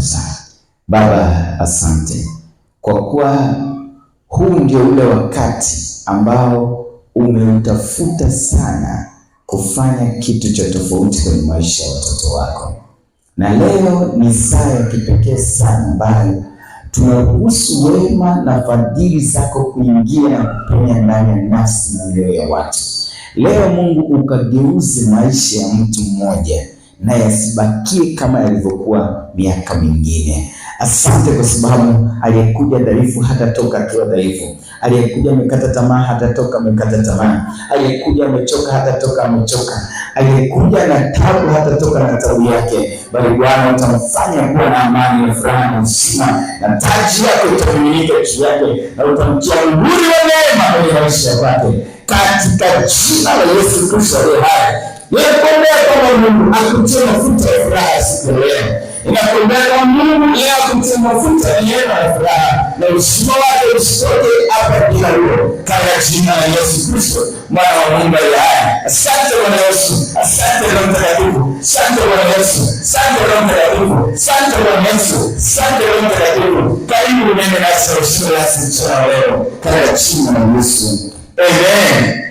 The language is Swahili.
tuombe sana. Baba, asante kwa kuwa huu ndio ule wakati ambao umeutafuta sana kufanya kitu cha tofauti kwenye maisha ya watoto wako, na leo ni saa ya kipekee sana ambayo tunaruhusu wema na fadhili zako kuingia na kupenya ndani ya nafsi na mioyo ya watu. Leo Mungu, ukageuze maisha ya mtu mmoja na yasibakie kama yalivyokuwa miaka mingine. Asante kwa sababu aliyekuja dhaifu hatatoka akiwa dhaifu, aliyekuja amekata tamaa hatatoka amekata tamaa, aliyekuja amechoka hatatoka amechoka, aliyekuja na tabu hatatoka na tabu yake, bali Bwana utamfanya kuwa na amani na furaha na uzima, na taji yako itamiminika juu yake, na utamtia muhuri wa neema kwenye maisha yake, katika jina la Yesu Kristo aliye hai. Ninakuombea kama Mungu akutie mafuta ya furaha siku ya leo. Ninakuombea kama Mungu yeye akutie mafuta ya neema na furaha, na uzima wake usitoke hapa bila huo, katika jina la Yesu Kristo mwana wa Mungu aliye hai. Asante Bwana Yesu, asante Roho Mtakatifu, asante Bwana Yesu, asante Roho Mtakatifu, asante Bwana Yesu, asante Roho Mtakatifu. Karibu nene nasi usiku nasi mchana leo, katika jina la Yesu. Amen.